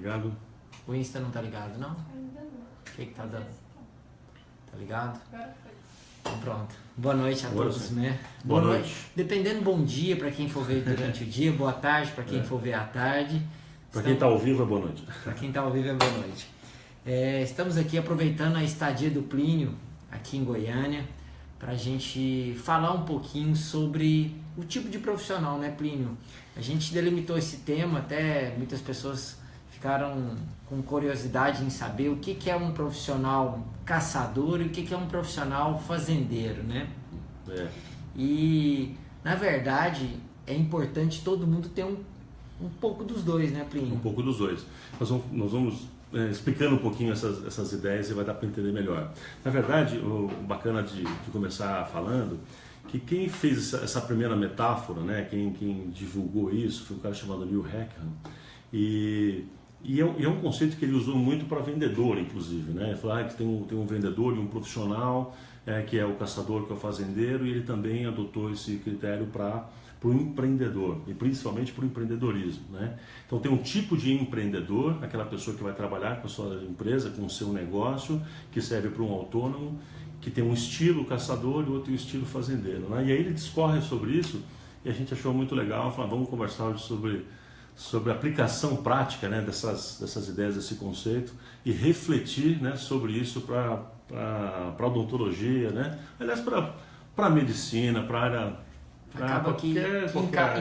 ligado? O Insta não tá ligado, não? Ainda não. O que tá dando? Tá ligado? Agora foi. Então pronto. Boa noite a Boa todos, noite. né? Boa noite. Dependendo, bom dia para quem for ver durante o dia, boa tarde para quem for ver à tarde. Para quem está ao vivo é boa noite. Para quem está ao vivo é boa noite. Estamos aqui aproveitando a estadia do Plínio aqui em Goiânia para a gente falar um pouquinho sobre o tipo de profissional, né, Plínio? A gente delimitou esse tema, até muitas pessoas ficaram com curiosidade em saber o que é um profissional caçador e o que é um profissional fazendeiro, né? E, na verdade, é importante todo mundo ter um pouco dos dois, né, Plínio? Um pouco dos dois. Nós vamos explicando um pouquinho essas ideias e vai dar para entender melhor. Na verdade, o bacana de começar falando que quem fez essa primeira metáfora, né, quem divulgou isso, foi um cara chamado Neil Hackham. E é um conceito que ele usou muito para vendedor, inclusive, né? Ele falou que tem um vendedor e um profissional, que é o caçador, que é o fazendeiro, e ele também adotou esse critério para o empreendedor, e principalmente para o empreendedorismo, né? Então tem um tipo de empreendedor, aquela pessoa que vai trabalhar com a sua empresa, com o seu negócio, que serve para um autônomo, que tem um estilo caçador e outro estilo fazendeiro, né? E aí ele discorre sobre isso, e a gente achou muito legal, falou, vamos conversar hoje sobre a aplicação prática, né, dessas ideias, desse conceito, e refletir, né, sobre isso para a odontologia, né? Aliás, para a medicina, para a área... Acaba que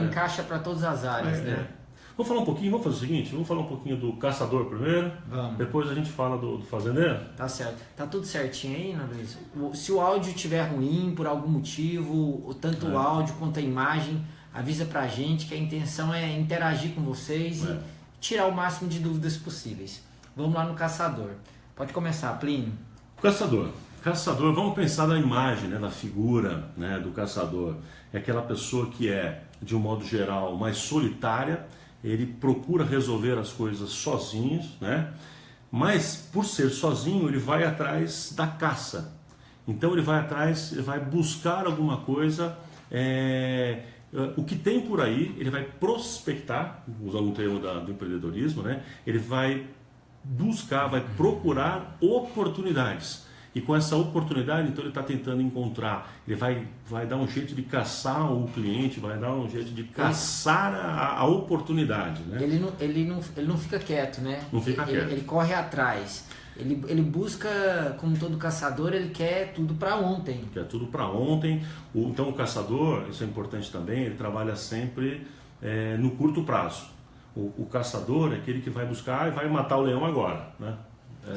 encaixa para todas as áreas, né? Vamos falar um pouquinho, vamos fazer o seguinte, vamos falar um pouquinho do caçador primeiro, depois a gente fala do fazendeiro. Tá certo. Tá tudo certinho aí, né, Luiz? Se o áudio estiver ruim por algum motivo, tanto o áudio quanto a imagem, avisa pra gente que a intenção é interagir com vocês e tirar o máximo de dúvidas possíveis. Vamos lá no caçador. Pode começar, Plínio. Caçador, vamos pensar na imagem, né, na figura, né, do caçador. É aquela pessoa que é, de um modo geral, mais solitária, ele procura resolver as coisas sozinho, né? Mas por ser sozinho, ele vai atrás da caça. Então ele vai buscar alguma coisa, o que tem por aí, ele vai prospectar, usando o termo do empreendedorismo, né? Ele vai buscar, vai procurar oportunidades. E com essa oportunidade, então ele está tentando encontrar, ele vai dar um jeito de caçar o cliente, vai dar um jeito de caçar a oportunidade, né? Ele não fica quieto, né? Não fica quieto. Ele corre atrás. Ele busca, como todo caçador, ele quer tudo para ontem. Quer tudo para ontem. Então o caçador, isso é importante também, ele trabalha sempre no curto prazo. O caçador é aquele que vai buscar e vai matar o leão agora, né?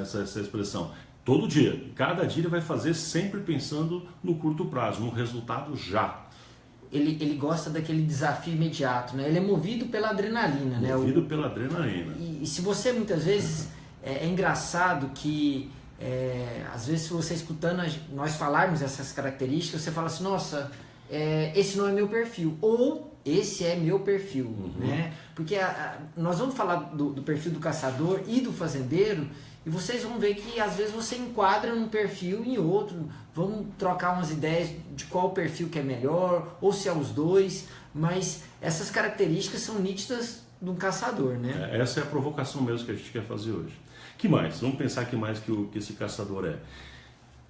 Essa é a expressão. Todo dia, cada dia ele vai fazer sempre pensando no curto prazo, no resultado já. Ele gosta daquele desafio imediato, né? Ele é movido pela adrenalina, né? Movido pela adrenalina. E se você muitas vezes... É engraçado que, às vezes, se você escutando nós falarmos essas características, você fala assim, nossa, esse não é meu perfil, ou esse é meu perfil, né? Porque nós vamos falar do perfil do caçador e do fazendeiro, e vocês vão ver que, às vezes, você enquadra num perfil e em outro, vamos trocar umas ideias de qual perfil que é melhor, ou se é os dois, mas essas características são nítidas de um caçador, né? Essa é a provocação mesmo que a gente quer fazer hoje. Que mais? Vamos pensar que mais que esse caçador é.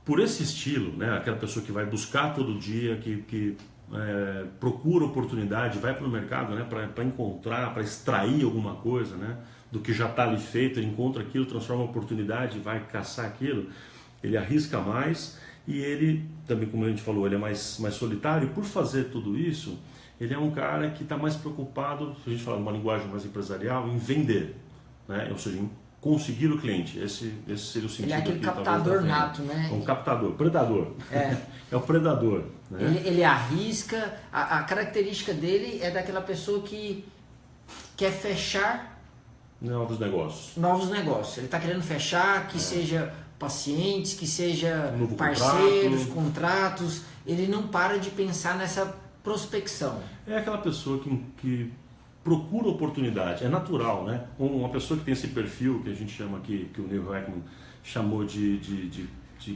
Por esse estilo, né, aquela pessoa que vai buscar todo dia, que procura oportunidade, vai para o mercado, né, para encontrar, para extrair alguma coisa, né, do que já está ali feito, ele encontra aquilo, transforma em oportunidade, vai caçar aquilo, ele arrisca mais e ele, também como a gente falou, ele é mais solitário e por fazer tudo isso, ele é um cara que está mais preocupado, se a gente falar uma linguagem mais empresarial, em vender, né, ou seja, em conseguir o cliente. Esse seria o sentido. Ele é aquele aqui, captador nato, né? É um captador, predador. É o predador. Né? Ele arrisca, a característica dele é daquela pessoa que quer fechar novos negócios. Ele está querendo fechar, que seja pacientes, que seja novo parceiros, contratos. Ele não para de pensar nessa prospecção. É aquela pessoa que procura oportunidade, é natural, né? Uma pessoa que tem esse perfil que a gente chama aqui, que o Neil Hackham chamou de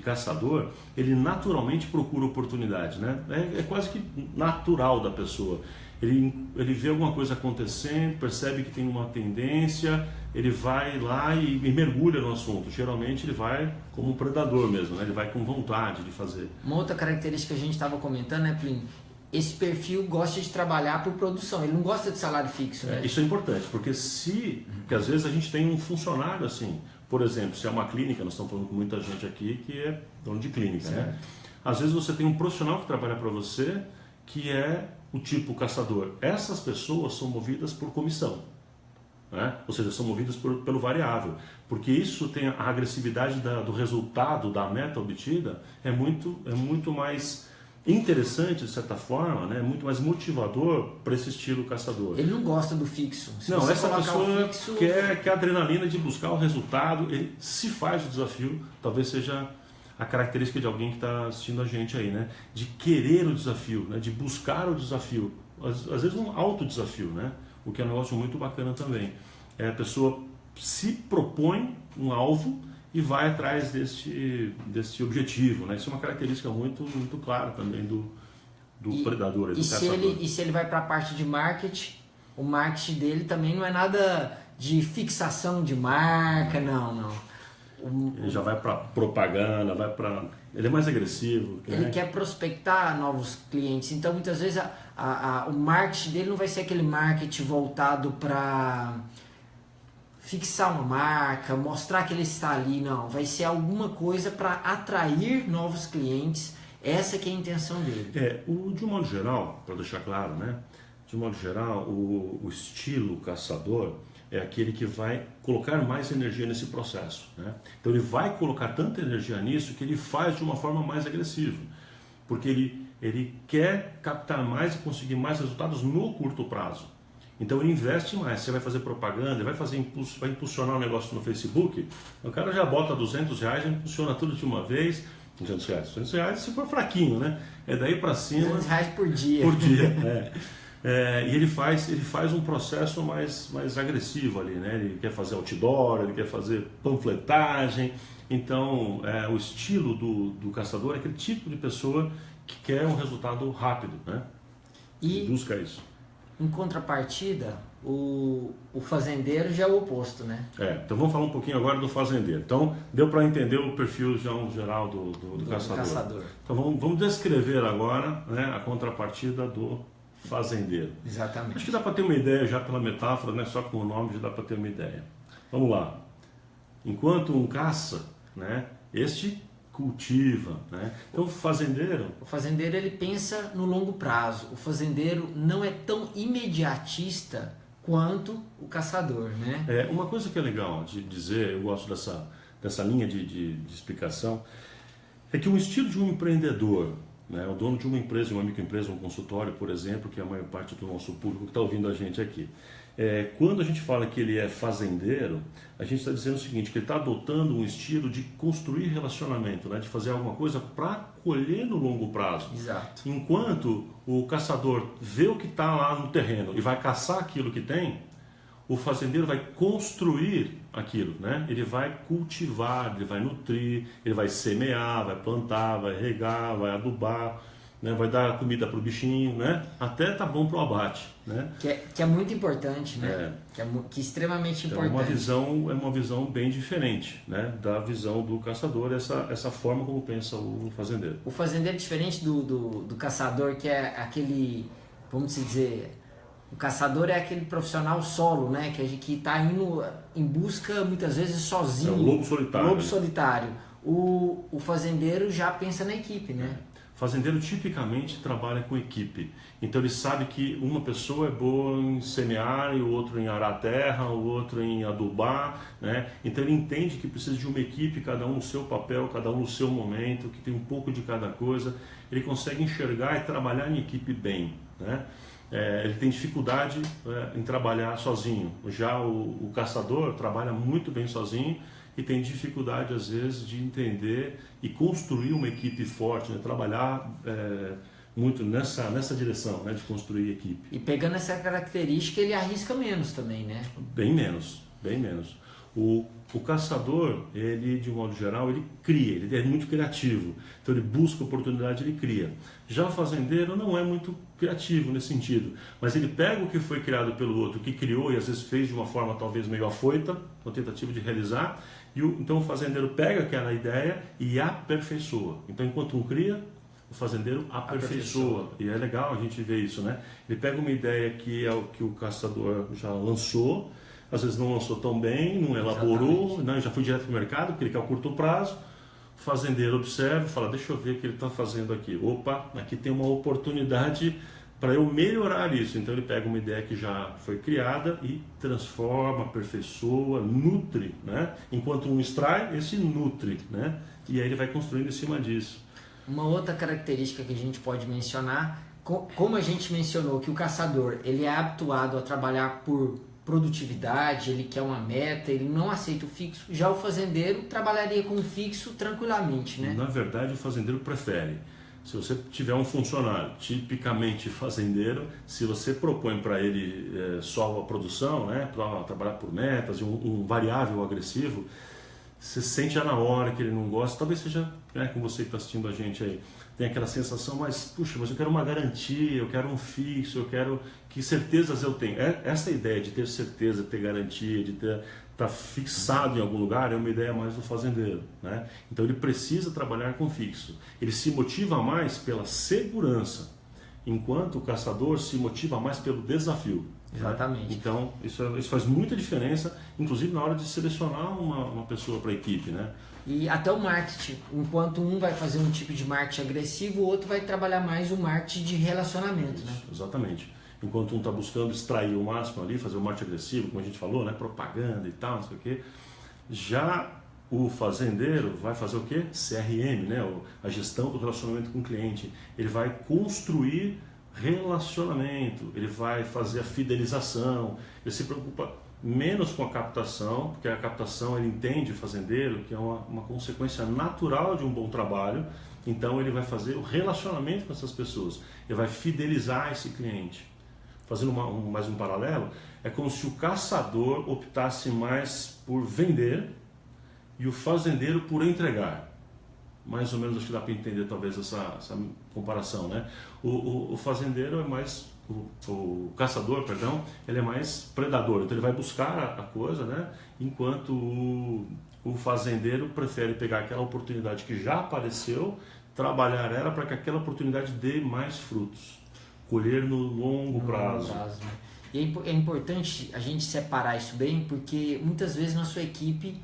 caçador, ele naturalmente procura oportunidade, né? É quase que natural da pessoa. Ele vê alguma coisa acontecendo, percebe que tem uma tendência, ele vai lá e mergulha no assunto. Geralmente ele vai como um predador mesmo, né? Ele vai com vontade de fazer. Uma outra característica que a gente estava comentando, né, Plínio? Esse perfil gosta de trabalhar por produção, ele não gosta de salário fixo, né? Isso é importante, porque porque às vezes a gente tem um funcionário assim, por exemplo, se é uma clínica, nós estamos falando com muita gente aqui que é dono de clínica, né? Às vezes você tem um profissional que trabalha para você que é o tipo caçador. Essas pessoas são movidas por comissão, né? Ou seja, são movidas pelo variável, porque isso tem a agressividade do resultado, da meta obtida, é muito mais interessante de certa forma, né? Muito mais motivador para esse estilo caçador. Ele não gosta do fixo. Não, essa pessoa quer a adrenalina de buscar o resultado, ele se faz o desafio, talvez seja a característica de alguém que está assistindo a gente aí, né? De querer o desafio, né? De buscar o desafio, às vezes um autodesafio, né? O que é um negócio muito bacana também. A pessoa se propõe um alvo e vai atrás deste objetivo, né? Isso é uma característica muito clara também do predador, do caçador. E se ele vai para a parte de marketing, o marketing dele também não é nada de fixação de marca, não. Ele já vai para propaganda, ele é mais agressivo. Ele quer prospectar novos clientes, então muitas vezes o marketing dele não vai ser aquele marketing voltado para fixar uma marca, mostrar que ele está ali, não. Vai ser alguma coisa para atrair novos clientes. Essa que é a intenção dele. De um modo geral, para deixar claro, né? De um modo geral, o estilo caçador é aquele que vai colocar mais energia nesse processo, né? Então ele vai colocar tanta energia nisso que ele faz de uma forma mais agressiva, porque ele quer captar mais e conseguir mais resultados no curto prazo. Então ele investe mais. Você vai fazer propaganda, vai impulsionar um negócio no Facebook, o cara já bota R$200, já impulsiona tudo de uma vez. R$200 se for fraquinho, né? É daí para cima. R$200 por dia. E ele faz um processo mais agressivo ali, né? Ele quer fazer outdoor, ele quer fazer panfletagem. Então, o estilo do caçador é aquele tipo de pessoa que quer um resultado rápido, né? E busca isso. Em contrapartida, o fazendeiro já é o oposto, né? Então vamos falar um pouquinho agora do fazendeiro. Então, deu para entender o perfil geral do caçador. Então vamos descrever agora, né, a contrapartida do fazendeiro. Exatamente. Acho que dá para ter uma ideia já pela metáfora, né? Só com o nome já dá para ter uma ideia. Vamos lá. Enquanto um caça, né, este cultiva, né? Então o fazendeiro ele pensa no longo prazo. O fazendeiro não é tão imediatista quanto o caçador, né? Uma coisa que é legal de dizer, eu gosto dessa linha de explicação, é que o estilo de um empreendedor, né, o dono de uma empresa, uma microempresa, um consultório, por exemplo, que é a maior parte do nosso público que está ouvindo a gente aqui. Quando a gente fala que ele é fazendeiro, a gente está dizendo o seguinte, que ele está adotando um estilo de construir relacionamento, né, de fazer alguma coisa para colher no longo prazo. Exato. Enquanto o caçador vê o que está lá no terreno e vai caçar aquilo que tem, o fazendeiro vai construir aquilo, né? Ele vai cultivar, ele vai nutrir, ele vai semear, vai plantar, vai regar, vai adubar, né? Vai dar comida para o bichinho, né? Até tá bom para o abate, né? Que é muito importante, né? Que é extremamente importante. É uma visão bem diferente, né? Da visão do caçador, essa forma como pensa o fazendeiro. O fazendeiro é diferente do caçador, que é aquele, vamos dizer, o caçador é aquele profissional solo, né? Que está indo em busca muitas vezes sozinho. É o lobo solitário. Lobo solitário. O fazendeiro já pensa na equipe, né? Fazendeiro tipicamente trabalha com equipe, então ele sabe que uma pessoa é boa em semear, e o outro em arar a terra, o outro em adubar, né? Então ele entende que precisa de uma equipe, cada um no seu papel, cada um no seu momento, que tem um pouco de cada coisa. Ele consegue enxergar e trabalhar em equipe bem, né? Ele tem dificuldade em trabalhar sozinho. Já o caçador trabalha muito bem sozinho e tem dificuldade às vezes de entender e construir uma equipe forte, né? Trabalhar muito nessa direção, né? De construir equipe. E pegando essa característica, ele arrisca menos também, né? Bem menos, bem menos. O caçador, ele de um modo geral, ele cria, ele é muito criativo. Então ele busca oportunidade, ele cria. Já o fazendeiro não é muito criativo nesse sentido, mas ele pega o que foi criado pelo outro, que criou e às vezes fez de uma forma talvez meio afoita, uma tentativa de realizar, então o fazendeiro pega aquela ideia e aperfeiçoa. Então enquanto um cria, o fazendeiro aperfeiçoa. E é legal a gente ver isso, né? Ele pega uma ideia que é o que o caçador já lançou, às vezes não lançou tão bem, não elaborou, né? Já foi direto para o mercado, porque ele quer o curto prazo. O fazendeiro observa e fala, deixa eu ver o que ele está fazendo aqui. Opa, aqui tem uma oportunidade para eu melhorar isso. Então ele pega uma ideia que já foi criada e transforma, aperfeiçoa, nutre, né? Enquanto um extrai, esse nutre, né? E aí ele vai construindo em cima disso. Uma outra característica que a gente pode mencionar, como a gente mencionou que o caçador ele é habituado a trabalhar por produtividade, ele quer uma meta, ele não aceita o fixo. Já o fazendeiro trabalharia com o fixo tranquilamente, né? Na verdade, o fazendeiro prefere. Se você tiver um funcionário tipicamente fazendeiro, se você propõe para ele só a produção, né, para trabalhar por metas e um variável agressivo, você sente já na hora que ele não gosta. Talvez seja, né, com você que está assistindo a gente aí, tem aquela sensação, mas puxa, mas eu quero uma garantia, eu quero um fixo, eu quero que certezas eu tenho. Essa ideia de ter certeza, de ter garantia, de estar fixado em algum lugar é uma ideia mais do fazendeiro, né? Então ele precisa trabalhar com fixo. Ele se motiva mais pela segurança, enquanto o caçador se motiva mais pelo desafio. Exatamente. Né? Então isso faz muita diferença, inclusive na hora de selecionar uma pessoa para a equipe, né? E até o marketing, enquanto um vai fazer um tipo de marketing agressivo, o outro vai trabalhar mais o marketing de relacionamento, Isso, né? Exatamente. Enquanto um está buscando extrair o máximo ali, fazer o marketing agressivo, como a gente falou, né? Propaganda e tal, não sei o quê. Já o fazendeiro vai fazer o quê? CRM, né? A gestão do relacionamento com o cliente. Ele vai construir relacionamento, ele vai fazer a fidelização, ele se preocupa menos com a captação, porque a captação ele entende, o fazendeiro, que é uma consequência natural de um bom trabalho. Então ele vai fazer o relacionamento com essas pessoas, ele vai fidelizar esse cliente. Fazendo mais um paralelo, é como se o caçador optasse mais por vender e o fazendeiro por entregar. Mais ou menos acho que dá para entender talvez essa comparação, né? O fazendeiro é mais, o caçador, perdão, ele é mais predador, então ele vai buscar a coisa, né? Enquanto o fazendeiro prefere pegar aquela oportunidade que já apareceu, trabalhar ela para que aquela oportunidade dê mais frutos, colher no longo prazo. Né? E é importante a gente separar isso bem, porque muitas vezes na sua equipe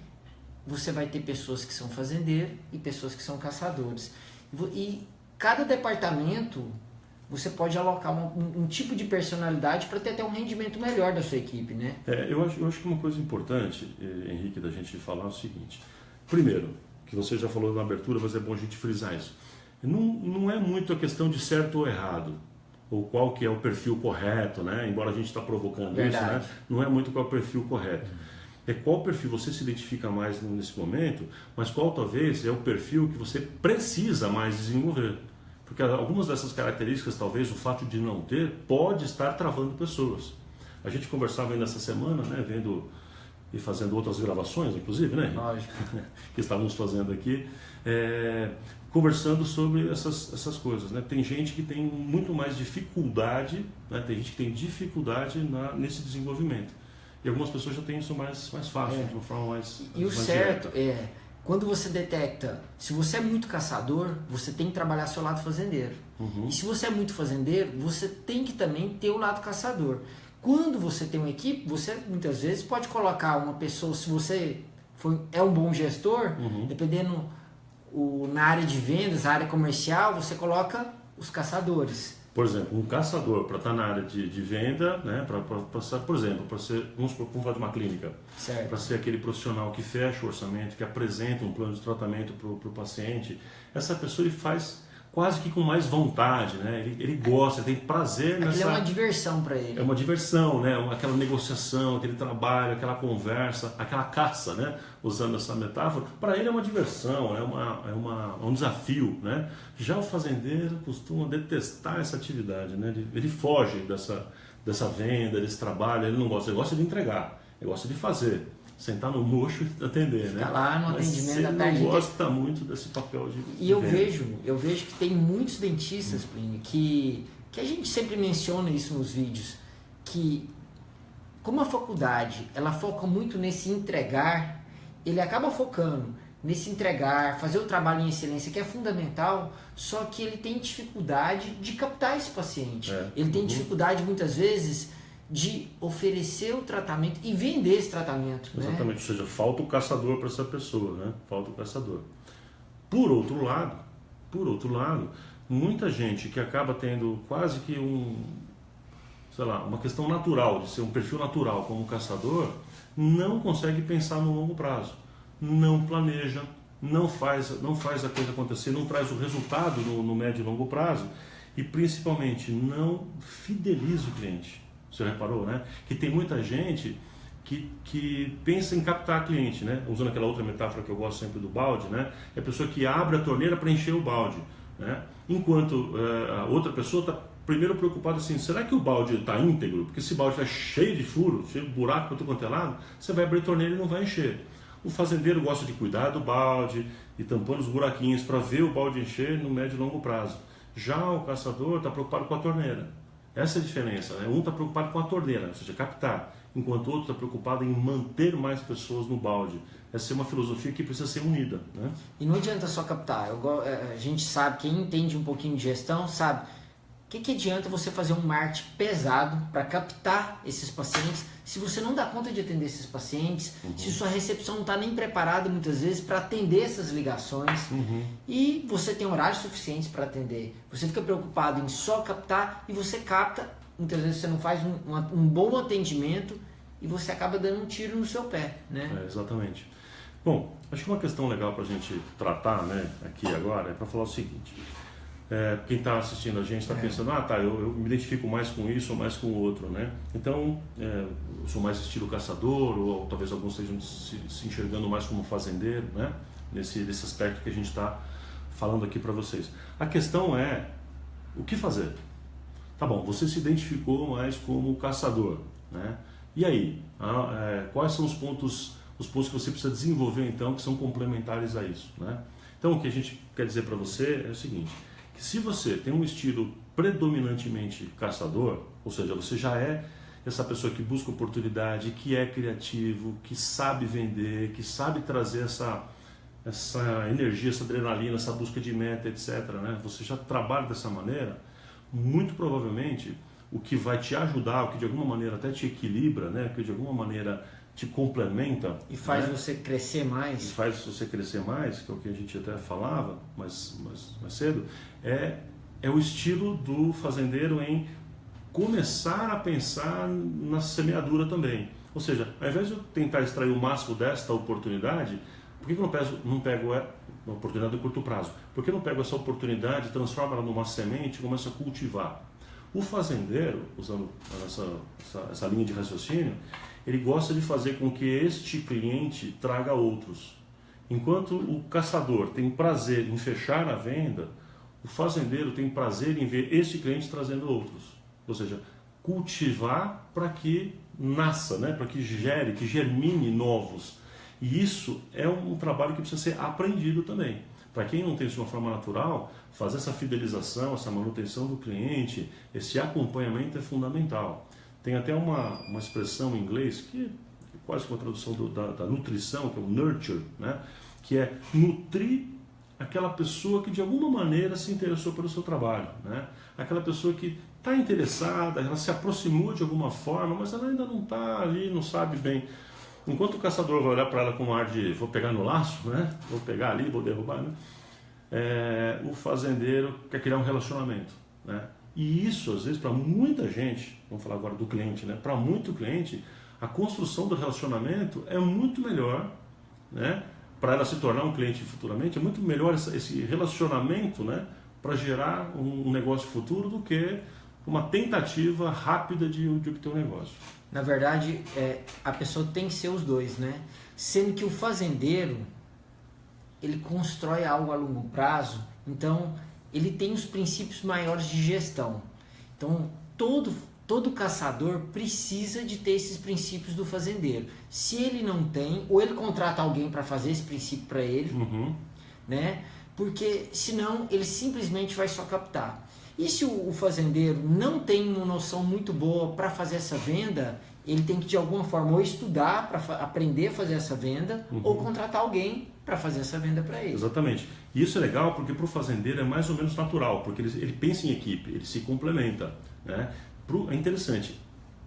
você vai ter pessoas que são fazendeiros e pessoas que são caçadores. E cada departamento você pode alocar um tipo de personalidade para ter até um rendimento melhor da sua equipe, né? Eu acho que uma coisa importante, Henrique, da gente falar é o seguinte. Primeiro, que você já falou na abertura, mas é bom a gente frisar isso. Não é muito a questão de certo ou errado, ou qual que é o perfil correto, né? Embora a gente está provocando Verdade. isso, né? Não é muito qual é o perfil correto. É qual perfil você se identifica mais nesse momento, mas qual talvez é o perfil que você precisa mais desenvolver. Porque algumas dessas características, talvez o fato de não ter, pode estar travando pessoas. A gente conversava ainda essa semana, né, vendo e fazendo outras gravações, inclusive, né? Lógico. Que estávamos fazendo aqui, conversando sobre essas coisas, né? Tem gente que tem muito mais dificuldade, né? Tem gente que tem dificuldade nesse desenvolvimento. E algumas pessoas já têm isso mais fácil, de uma forma mais... E o certo é, quando você detecta, se você é muito caçador, você tem que trabalhar seu lado fazendeiro. E se você é muito fazendeiro, você tem que também ter o lado caçador. Quando você tem uma equipe, você muitas vezes pode colocar uma pessoa, se você é um bom gestor, dependendo na área de vendas, na área comercial, você coloca os caçadores. Por exemplo, um caçador para estar na área de venda, né, por exemplo, para ser, vamos falar de uma clínica, para ser aquele profissional que fecha o orçamento, que apresenta um plano de tratamento para o paciente, essa pessoa ele faz quase que com mais vontade, né? Ele gosta, ele tem prazer nessa... É uma diversão para ele. É uma diversão, né? Aquela negociação, aquele trabalho, aquela conversa, aquela caça, né? Usando essa metáfora, para ele é uma diversão, é um desafio, né? Já o fazendeiro costuma detestar essa atividade, né? Ele foge dessa venda, desse trabalho, ele não gosta, ele gosta de entregar, ele gosta de fazer. sentar no mocho e atender, né? Ficar lá no Mas atendimento você da tarde. não gosta muito desse papel de E eu venda. vejo que tem muitos dentistas, Plínio, que a gente sempre menciona isso nos vídeos, que como a faculdade ela foca muito nesse entregar, ele acaba focando nesse entregar, fazer o trabalho em excelência, que é fundamental, só que ele tem dificuldade de captar esse paciente. Ele tem dificuldade muitas vezes de oferecer o tratamento e vender esse tratamento. Exatamente, né? ou seja, falta o caçador para essa pessoa, né? Falta o caçador. Por outro lado, muita gente que acaba tendo quase que uma questão natural, de ser um perfil natural como caçador, não consegue pensar no longo prazo, não planeja, não faz a coisa acontecer, não traz o resultado no médio e longo prazo e principalmente não fideliza o cliente. Você reparou, né? Que tem muita gente que pensa em captar cliente, né? Usando aquela outra metáfora que eu gosto sempre do balde, né? É a pessoa que abre a torneira para encher o balde, né? Enquanto a outra pessoa está primeiro preocupado assim, será que o balde está íntegro? Porque se o balde está cheio de furo, cheio de buraco para todo quanto é lado, você vai abrir a torneira e não vai encher. O fazendeiro gosta de cuidar do balde e tampando os buraquinhos para ver o balde encher no médio e longo prazo. Já o caçador está preocupado com a torneira. Essa é a diferença, né? Um está preocupado com a torneira, ou seja, captar, enquanto o outro está preocupado em manter mais pessoas no balde. Essa é uma filosofia que precisa ser unida, né? E não adianta só captar. A gente sabe, quem entende um pouquinho de gestão, sabe o que adianta você fazer um marketing pesado para captar esses pacientes se você não dá conta de atender esses pacientes, se sua recepção não está nem preparada muitas vezes para atender essas ligações e você tem horários suficientes para atender. Você fica preocupado em só captar e você capta, muitas vezes você não faz um bom atendimento e você acaba dando um tiro no seu pé, né? Exatamente. Bom, acho que uma questão legal para a gente tratar, né, aqui agora é para falar o seguinte. Quem está assistindo a gente está pensando, eu me identifico mais com isso ou mais com o outro, né? Então, eu sou mais estilo caçador, ou talvez alguns estejam se enxergando mais como fazendeiro, né? Nesse aspecto que a gente está falando aqui para vocês. A questão é, o que fazer? Tá bom, você se identificou mais como caçador, né? E aí, quais são os pontos que você precisa desenvolver então, que são complementares a isso, né? Então, o que a gente quer dizer para você é o seguinte, que se você tem um estilo predominantemente caçador, ou seja, você já é essa pessoa que busca oportunidade, que é criativo, que sabe vender, que sabe trazer essa energia, essa adrenalina, essa busca de meta, etc., né? Você já trabalha dessa maneira, muito provavelmente o que vai te ajudar, o que de alguma maneira até te equilibra, né? O que de alguma maneira te complementa e faz, né? Você crescer mais. E faz você crescer mais, que é o que a gente até falava mais cedo, é o estilo do fazendeiro em começar a pensar na semeadura também. Ou seja, ao invés de eu tentar extrair o máximo desta oportunidade, por que eu não pego uma oportunidade de curto prazo? Por que eu não pego essa oportunidade, transformo ela numa semente e começo a cultivar? O fazendeiro, usando essa linha de raciocínio, ele gosta de fazer com que este cliente traga outros. Enquanto o caçador tem prazer em fechar a venda, o fazendeiro tem prazer em ver este cliente trazendo outros. Ou seja, cultivar para que nasça, né? Para que germine novos. E isso é um trabalho que precisa ser aprendido também. Para quem não tem isso de uma forma natural, fazer essa fidelização, essa manutenção do cliente, esse acompanhamento é fundamental. Tem até uma expressão em inglês, que é quase uma tradução da nutrição, que é o nurture, né? Que é nutrir aquela pessoa que de alguma maneira se interessou pelo seu trabalho, né? Aquela pessoa que está interessada, ela se aproximou de alguma forma, mas ela ainda não está ali, não sabe bem. Enquanto o caçador vai olhar para ela com um ar de vou pegar no laço, né? Vou pegar ali, vou derrubar, né? O fazendeiro quer criar um relacionamento, né? E isso, às vezes, para muita gente, vamos falar agora do cliente, né? Para muito cliente, a construção do relacionamento é muito melhor, né? Para ela se tornar um cliente futuramente, é muito melhor esse relacionamento, né? Para gerar um negócio futuro do que uma tentativa rápida de obter um negócio. Na verdade, a pessoa tem que ser os dois, né? Sendo que o fazendeiro, ele constrói algo a longo prazo, então ele tem os princípios maiores de gestão. Então, todo todo caçador precisa de ter esses princípios do fazendeiro. Se ele não tem, ou ele contrata alguém para fazer esse princípio para ele, né? Porque senão ele simplesmente vai só captar. E se o fazendeiro não tem uma noção muito boa para fazer essa venda, ele tem que de alguma forma ou estudar para aprender a fazer essa venda, ou contratar alguém para fazer essa venda para ele. Exatamente. E isso é legal porque para o fazendeiro é mais ou menos natural, porque ele pensa em equipe, ele se complementa, né? É interessante.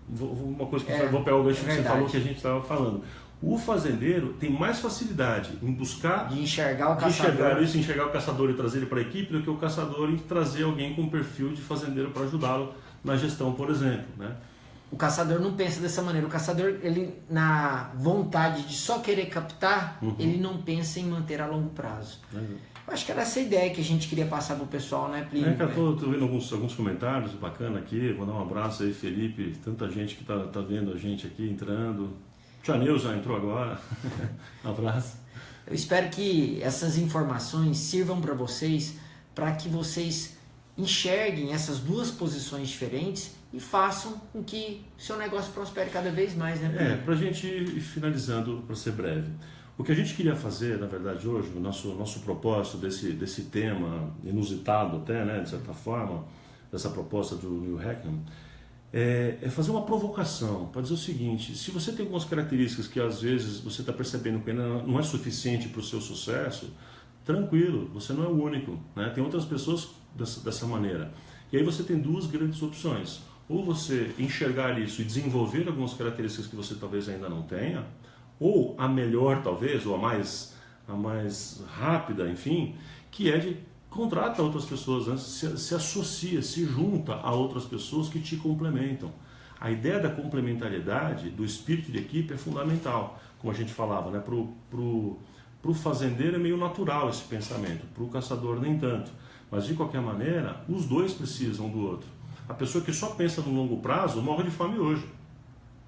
Uma coisa que vou pegar o gancho que você falou que a gente estava falando. O fazendeiro tem mais facilidade em buscar de enxergar o caçador, enxergar o caçador e trazer ele para a equipe, do que o caçador em trazer alguém com perfil de fazendeiro para ajudá-lo na gestão, por exemplo, né? O caçador não pensa dessa maneira. O caçador, ele na vontade de só querer captar, ele não pensa em manter a longo prazo. Eu acho que era essa a ideia que a gente queria passar pro pessoal, né, Plínio? Tô vendo alguns comentários bacana aqui. Vou dar um abraço aí, Felipe. Tanta gente que tá vendo a gente aqui, entrando. Tia Neuza entrou agora. Um abraço. Eu espero que essas informações sirvam para vocês, para que vocês enxerguem essas duas posições diferentes e façam com que o seu negócio prospere cada vez mais, né? Para a gente ir finalizando, para ser breve. O que a gente queria fazer, na verdade, hoje, o nosso propósito desse tema, inusitado até, né, de certa forma, dessa proposta do Neil Hackham, é fazer uma provocação, para dizer o seguinte: se você tem algumas características que às vezes você está percebendo que ainda não é suficiente para o seu sucesso, tranquilo, você não é o único, né? Tem outras pessoas dessa maneira. E aí você tem duas grandes opções: ou você enxergar isso e desenvolver algumas características que você talvez ainda não tenha, ou a melhor talvez, ou a mais rápida, enfim, que é de contrata outras pessoas, né? se associa, se junta a outras pessoas que te complementam. A ideia da complementariedade, do espírito de equipe é fundamental, como a gente falava, né? Pro fazendeiro é meio natural esse pensamento, para o caçador nem tanto. Mas de qualquer maneira, os dois precisam do outro. A pessoa que só pensa no longo prazo morre de fome hoje,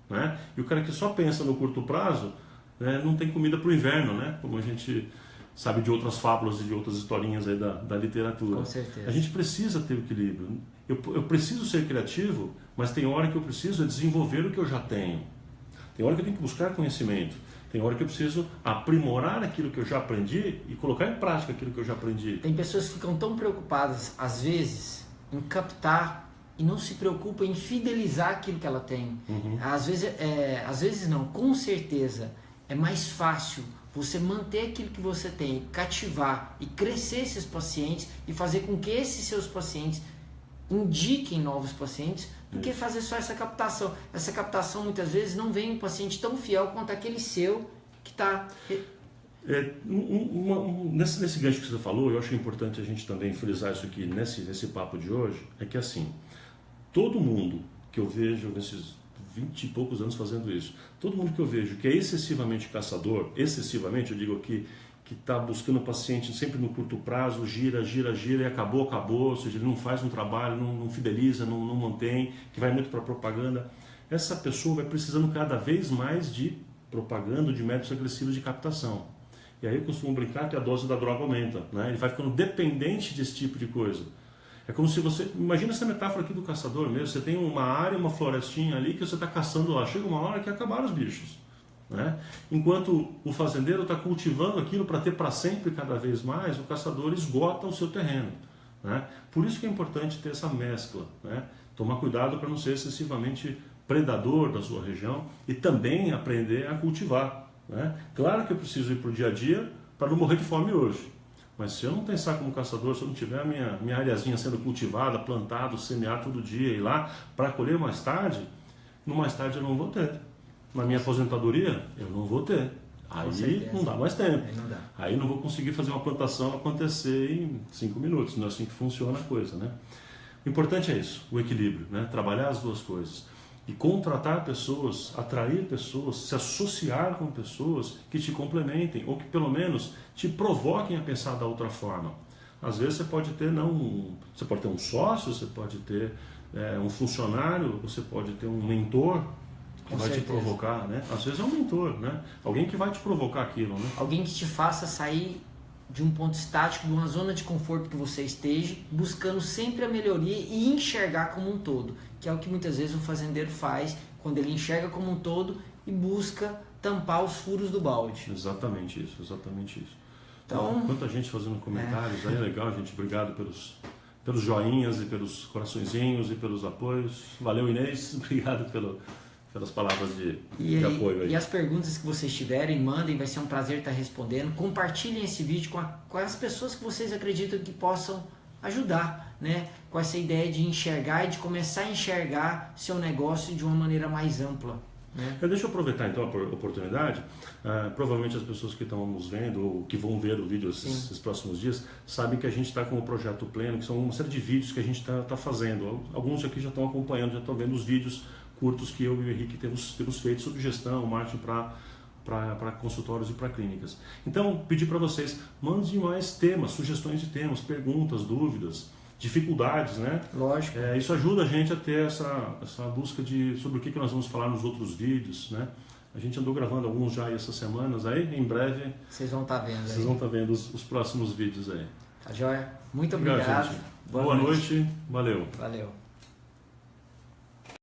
né? E o cara que só pensa no curto prazo, né, não tem comida para o inverno, né? Como a gente sabe de outras fábulas e de outras historinhas aí da literatura. Com certeza. A gente precisa ter o equilíbrio. Eu preciso ser criativo, mas tem hora que eu preciso desenvolver o que eu já tenho. Tem hora que eu tenho que buscar conhecimento. Tem hora que eu preciso aprimorar aquilo que eu já aprendi e colocar em prática aquilo que eu já aprendi. Tem pessoas que ficam tão preocupadas, às vezes, em captar e não se preocupam em fidelizar aquilo que ela tem. Às vezes não, com certeza é mais fácil você manter aquilo que você tem, cativar e crescer esses pacientes e fazer com que esses seus pacientes indiquem novos pacientes, do que fazer só essa captação. Essa captação muitas vezes não vem um paciente tão fiel quanto aquele seu que está... Nesse gancho que você falou, eu acho importante a gente também frisar isso aqui nesse papo de hoje, é que assim, todo mundo que eu vejo nesses 20 e poucos anos fazendo isso, todo mundo que eu vejo que é excessivamente caçador, excessivamente, eu digo aqui, que está buscando o paciente sempre no curto prazo, gira e acabou, ou seja, ele não faz um trabalho, não fideliza, não mantém, que vai muito para propaganda, essa pessoa vai precisando cada vez mais de propaganda, de métodos agressivos de captação. E aí eu costumo brincar que a dose da droga aumenta, né? Ele vai ficando dependente desse tipo de coisa. É como se você... Imagina essa metáfora aqui do caçador mesmo. Você tem uma área, uma florestinha ali que você está caçando lá. Chega uma hora que acabaram os bichos, né? Enquanto o fazendeiro está cultivando aquilo para ter para sempre cada vez mais, o caçador esgota o seu terreno, né? Por isso que é importante ter essa mescla, né? Tomar cuidado para não ser excessivamente predador da sua região e também aprender a cultivar, né? Claro que eu preciso ir para o dia a dia para não morrer de fome hoje. Mas se eu não pensar como caçador, se eu não tiver a minha areazinha sendo cultivada, plantado, semear todo dia e ir lá para colher mais tarde, no mais tarde eu não vou ter. Na minha aposentadoria, eu não vou ter. Aí não dá mais tempo. Aí não vou conseguir fazer uma plantação acontecer em 5 minutos. Não é assim que funciona a coisa, né? O importante é isso, o equilíbrio, né? Trabalhar as duas coisas. E contratar pessoas, atrair pessoas, se associar com pessoas que te complementem ou que pelo menos te provoquem a pensar da outra forma. Às vezes você pode ter você pode ter um sócio, você pode ter um funcionário, você pode ter um mentor que vai te provocar, né? Às vezes é um mentor, né? Alguém que vai te provocar aquilo, né? Alguém que te faça sair de um ponto estático, de uma zona de conforto que você esteja, buscando sempre a melhoria e enxergar como um todo, que é o que muitas vezes o fazendeiro faz quando ele enxerga como um todo e busca tampar os furos do balde. Exatamente isso, exatamente isso. Então, quanta gente fazendo comentários, aí é legal, gente. Obrigado pelos joinhas e pelos coraçõezinhos e pelos apoios. Valeu, Inês. Obrigado pelas palavras de apoio aí. E as perguntas que vocês tiverem, mandem, vai ser um prazer estar respondendo. Compartilhem esse vídeo com as pessoas que vocês acreditam que possam ajudar, né? Com essa ideia de enxergar e de começar a enxergar seu negócio de uma maneira mais ampla. Né? Deixa eu aproveitar então a oportunidade. Provavelmente as pessoas que estão nos vendo ou que vão ver o vídeo esses próximos dias sabem que a gente está com o Projeto Pleno, que são uma série de vídeos que a gente está fazendo. Alguns aqui já estão acompanhando, já estão vendo os vídeos curtos que eu e o Henrique temos feito sobre gestão, marketing para consultórios e para clínicas. Então, pedir para vocês, mandem mais temas, sugestões de temas, perguntas, dúvidas, dificuldades, né? Lógico. Isso ajuda a gente a ter essa busca sobre o que nós vamos falar nos outros vídeos, né? A gente andou gravando alguns já essas semanas aí, em breve vocês vão estar vendo. Vocês vão estar vendo os próximos vídeos aí. Tá joia? Muito obrigado. Boa noite. Valeu. Valeu.